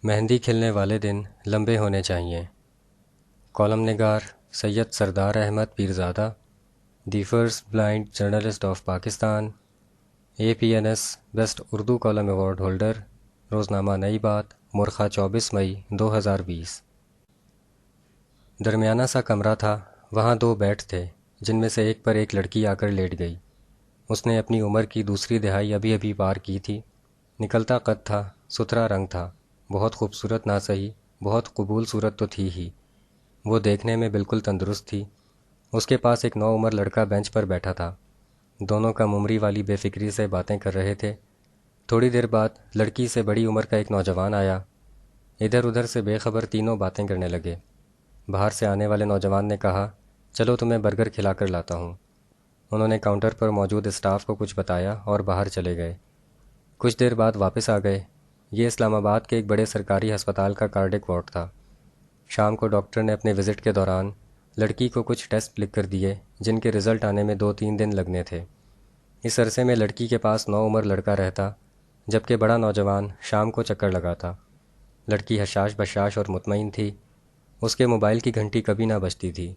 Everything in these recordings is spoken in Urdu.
مہندی کھلنے والے دن لمبے ہونے چاہئیں۔ کالم نگار Syed Sardar Ahmed Pirzada, the first blind journalist of Pakistan, APNS best Urdu column award holder, روزنامہ نئی بات، مورخہ 24 مئی 2020۔ درمیانہ سا کمرہ تھا، وہاں 2 بیڈ تھے جن میں سے ایک پر ایک لڑکی آ کر لیٹ گئی۔ اس نے اپنی عمر کی دوسری دہائی ابھی ابھی پار کی تھی، نکلتا قد تھا، ستھرا رنگ تھا، بہت خوبصورت نہ سہی، بہت قبول صورت تو تھی ہی۔ وہ دیکھنے میں بالکل تندرست تھی۔ اس کے پاس ایک نوعمر لڑکا بینچ پر بیٹھا تھا، دونوں کم عمری والی بے فکری سے باتیں کر رہے تھے۔ تھوڑی دیر بعد لڑکی سے بڑی عمر کا ایک نوجوان آیا، ادھر ادھر سے بے خبر تینوں باتیں کرنے لگے۔ باہر سے آنے والے نوجوان نے کہا، چلو تمہیں برگر کھلا کر لاتا ہوں۔ انہوں نے کاؤنٹر پر موجود اسٹاف کو کچھ بتایا اور باہر چلے گئے۔ کچھ دیر بعد واپس آ گئے۔ یہ اسلام آباد کے ایک بڑے سرکاری ہسپتال کا کارڈک وارڈ تھا۔ شام کو ڈاکٹر نے اپنے وزٹ کے دوران لڑکی کو کچھ ٹیسٹ لکھ کر دیے جن کے رزلٹ آنے میں 2-3 دن لگنے تھے۔ اس عرصے میں لڑکی کے پاس نوعمر لڑکا رہتا، جبکہ بڑا نوجوان شام کو چکر لگاتا۔ لڑکی حشاش بشاش اور مطمئن تھی۔ اس کے موبائل کی گھنٹی کبھی نہ بجتی تھی،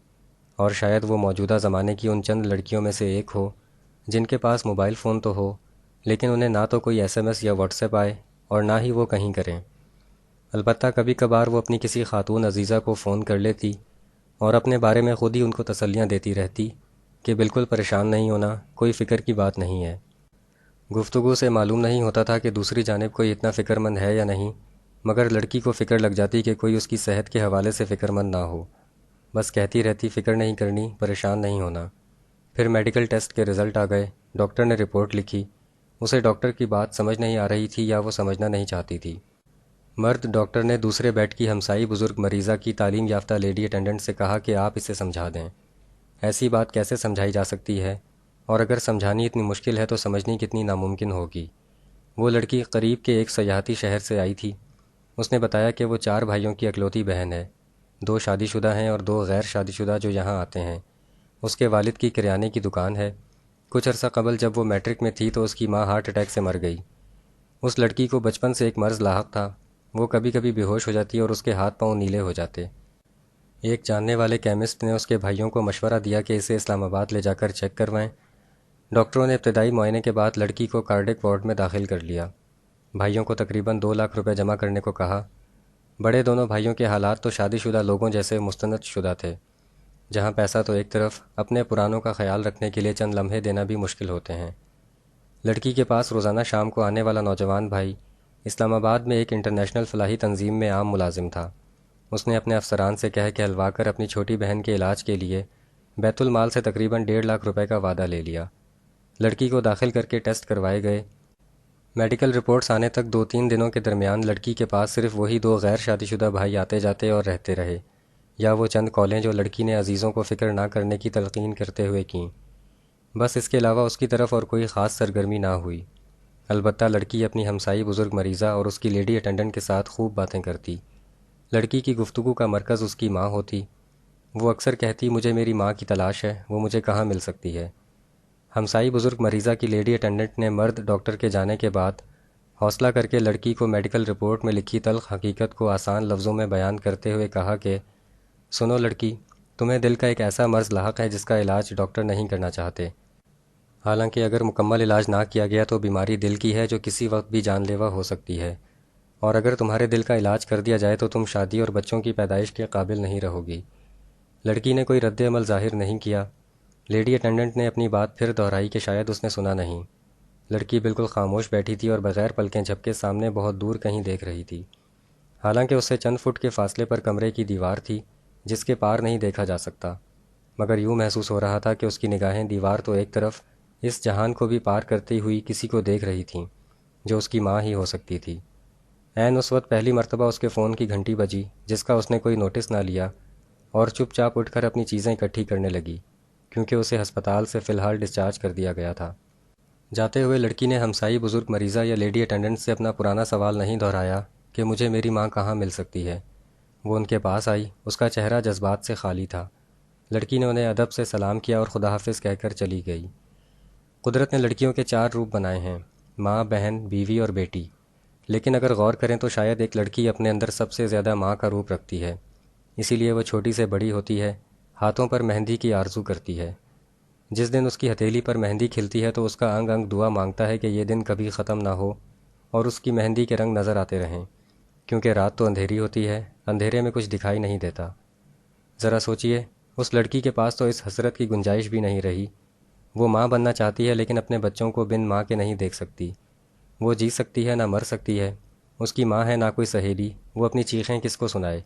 اور شاید وہ موجودہ زمانے کی ان چند لڑکیوں میں سے ایک ہو جن کے پاس موبائل فون تو ہو، لیکن انہیں نہ تو کوئی SMS یا واٹس ایپ آئے اور نہ ہی وہ کہیں کریں۔ البتہ کبھی کبھار وہ اپنی کسی خاتون عزیزہ کو فون کر لیتی اور اپنے بارے میں خود ہی ان کو تسلیاں دیتی رہتی کہ بالکل پریشان نہیں ہونا، کوئی فکر کی بات نہیں ہے۔ گفتگو سے معلوم نہیں ہوتا تھا کہ دوسری جانب کوئی اتنا فکر مند ہے یا نہیں، مگر لڑکی کو فکر لگ جاتی کہ کوئی اس کی صحت کے حوالے سے فکر مند نہ ہو۔ بس کہتی رہتی فکر نہیں کرنی، پریشان نہیں ہونا۔ پھر میڈیکل ٹیسٹ کے رزلٹ آ گئے، ڈاکٹر نے رپورٹ لکھی۔ اسے ڈاکٹر کی بات سمجھ نہیں آ رہی تھی یا وہ سمجھنا نہیں چاہتی تھی۔ مرد ڈاکٹر نے دوسرے بیڈ کی ہمسائی بزرگ مریضہ کی تعلیم یافتہ لیڈی اٹینڈنٹ سے کہا کہ آپ اسے سمجھا دیں۔ ایسی بات کیسے سمجھائی جا سکتی ہے، اور اگر سمجھانی اتنی مشکل ہے تو سمجھنی کتنی ناممکن ہوگی۔ وہ لڑکی قریب کے ایک سیاحتی شہر سے آئی تھی۔ اس نے بتایا کہ وہ 4 بھائیوں کی اکلوتی بہن ہے، 2 شادی شدہ ہیں اور 2 غیر شادی شدہ جو یہاں آتے ہیں۔ اس کے والد کی کریانے کی دکان ہے۔ کچھ عرصہ قبل جب وہ میٹرک میں تھی تو اس کی ماں ہارٹ اٹیک سے مر گئی۔ اس لڑکی کو بچپن سے ایک مرض لاحق تھا، وہ کبھی کبھی بے ہوش ہو جاتی اور اس کے ہاتھ پاؤں نیلے ہو جاتے۔ ایک جاننے والے کیمسٹ نے اس کے بھائیوں کو مشورہ دیا کہ اسے اسلام آباد لے جا کر چیک کروائیں۔ ڈاکٹروں نے ابتدائی معائنے کے بعد لڑکی کو کارڈک وارڈ میں داخل کر لیا۔ بھائیوں کو تقریباً 2 لاکھ روپے جمع کرنے کو کہا۔ بڑے دونوں بھائیوں کے حالات تو شادی شدہ لوگوں جیسے مستند شدہ تھے، جہاں پیسہ تو ایک طرف، اپنے پرانوں کا خیال رکھنے کے لیے چند لمحے دینا بھی مشکل ہوتے ہیں۔ لڑکی کے پاس روزانہ شام کو آنے والا نوجوان بھائی اسلام آباد میں ایک انٹرنیشنل فلاحی تنظیم میں عام ملازم تھا۔ اس نے اپنے افسران سے کہہ کہلوا کر اپنی چھوٹی بہن کے علاج کے لیے بیت المال سے تقریباً 1.5 لاکھ روپے کا وعدہ لے لیا۔ لڑکی کو داخل کر کے ٹیسٹ کروائے گئے۔ میڈیکل رپورٹس آنے تک 2-3 دنوں کے درمیان لڑکی کے پاس صرف وہی 2 غیر شادی شدہ بھائی آتے جاتے اور رہتے رہے، یا وہ چند کالیں جو لڑکی نے عزیزوں کو فکر نہ کرنے کی تلقین کرتے ہوئے کیں۔ بس اس کے علاوہ اس کی طرف اور کوئی خاص سرگرمی نہ ہوئی۔ البتہ لڑکی اپنی ہمسائی بزرگ مریضہ اور اس کی لیڈی اٹینڈنٹ کے ساتھ خوب باتیں کرتی۔ لڑکی کی گفتگو کا مرکز اس کی ماں ہوتی۔ وہ اکثر کہتی، مجھے میری ماں کی تلاش ہے، وہ مجھے کہاں مل سکتی ہے۔ ہمسائی بزرگ مریضہ کی لیڈی اٹینڈنٹ نے مرد ڈاکٹر کے جانے کے بعد حوصلہ کر کے لڑکی کو میڈیکل رپورٹ میں لکھی تلخ حقیقت کو آسان لفظوں میں بیان کرتے ہوئے کہا کہ سنو لڑکی، تمہیں دل کا ایک ایسا مرض لاحق ہے جس کا علاج ڈاکٹر نہیں کرنا چاہتے۔ حالانکہ اگر مکمل علاج نہ کیا گیا تو بیماری دل کی ہے جو کسی وقت بھی جان لیوا ہو سکتی ہے، اور اگر تمہارے دل کا علاج کر دیا جائے تو تم شادی اور بچوں کی پیدائش کے قابل نہیں رہو گی۔ لڑکی نے کوئی رد عمل ظاہر نہیں کیا۔ لیڈی اٹینڈنٹ نے اپنی بات پھر دہرائی کہ شاید اس نے سنا نہیں۔ لڑکی بالکل خاموش بیٹھی تھی اور بغیر پلکیں جھپکے سامنے بہت دور کہیں دیکھ رہی تھی۔ حالانکہ اس سے چند فٹ کے فاصلے پر کمرے کی دیوار تھی جس کے پار نہیں دیکھا جا سکتا، مگر یوں محسوس ہو رہا تھا کہ اس کی نگاہیں دیوار تو ایک طرف، اس جہان کو بھی پار کرتی ہوئی کسی کو دیکھ رہی تھیں جو اس کی ماں ہی ہو سکتی تھی۔ عین اس وقت پہلی مرتبہ اس کے فون کی گھنٹی بجی جس کا اس نے کوئی نوٹس نہ لیا، اور چپ چاپ اٹھ کر اپنی چیزیں اکٹھی کرنے لگی کیونکہ اسے ہسپتال سے فی الحال ڈسچارج کر دیا گیا تھا۔ جاتے ہوئے لڑکی نے ہمسائی بزرگ مریضہ یا لیڈی اٹینڈنٹ سے اپنا پرانا سوال نہیں دہرایا کہ مجھے میری ماں کہاں مل سکتی ہے۔ وہ ان کے پاس آئی، اس کا چہرہ جذبات سے خالی تھا۔ لڑکی نے انہیں ادب سے سلام کیا اور خدا حافظ کہہ کر چلی گئی۔ قدرت نے لڑکیوں کے 4 روپ بنائے ہیں، ماں، بہن، بیوی اور بیٹی۔ لیکن اگر غور کریں تو شاید ایک لڑکی اپنے اندر سب سے زیادہ ماں کا روپ رکھتی ہے، اسی لیے وہ چھوٹی سے بڑی ہوتی ہے، ہاتھوں پر مہندی کی آرزو کرتی ہے۔ جس دن اس کی ہتھیلی پر مہندی کھلتی ہے تو اس کا انگ انگ دعا مانگتا ہے کہ یہ دن کبھی ختم نہ ہو اور اس کی مہندی کے رنگ نظر آتے رہیں، کیونکہ رات تو اندھیری ہوتی ہے، اندھیرے میں کچھ دکھائی نہیں دیتا۔ ذرا سوچئے، اس لڑکی کے پاس تو اس حسرت کی گنجائش بھی نہیں رہی۔ وہ ماں بننا چاہتی ہے لیکن اپنے بچوں کو بن ماں کے نہیں دیکھ سکتی۔ وہ جی سکتی ہے نہ مر سکتی ہے، اس کی ماں ہے نہ کوئی سہیلی، وہ اپنی چیخیں کس کو سنائے؟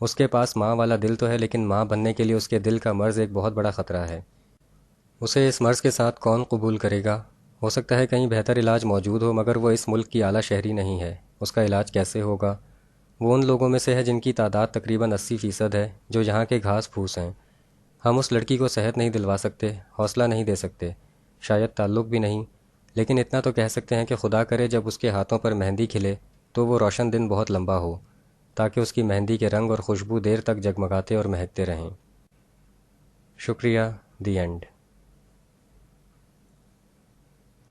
اس کے پاس ماں والا دل تو ہے لیکن ماں بننے کے لیے اس کے دل کا مرض ایک بہت بڑا خطرہ ہے۔ اسے اس مرض کے ساتھ کون قبول کرے گا؟ ہو سکتا ہے کہیں بہتر علاج موجود ہو، مگر وہ اس ملک کی اعلیٰ شہری نہیں ہے، اس کا علاج کیسے ہوگا؟ وہ ان لوگوں میں سے ہے جن کی تعداد تقریباً 80% ہے، جو یہاں کے گھاس پھوس ہیں۔ ہم اس لڑکی کو صحت نہیں دلوا سکتے، حوصلہ نہیں دے سکتے، شاید تعلق بھی نہیں، لیکن اتنا تو کہہ سکتے ہیں کہ خدا کرے جب اس کے ہاتھوں پر مہندی کھلے تو وہ روشن دن بہت لمبا ہو، تاکہ اس کی مہندی کے رنگ اور خوشبو دیر تک جگمگاتے اور مہکتے رہیں۔ شکریہ، دی اینڈ۔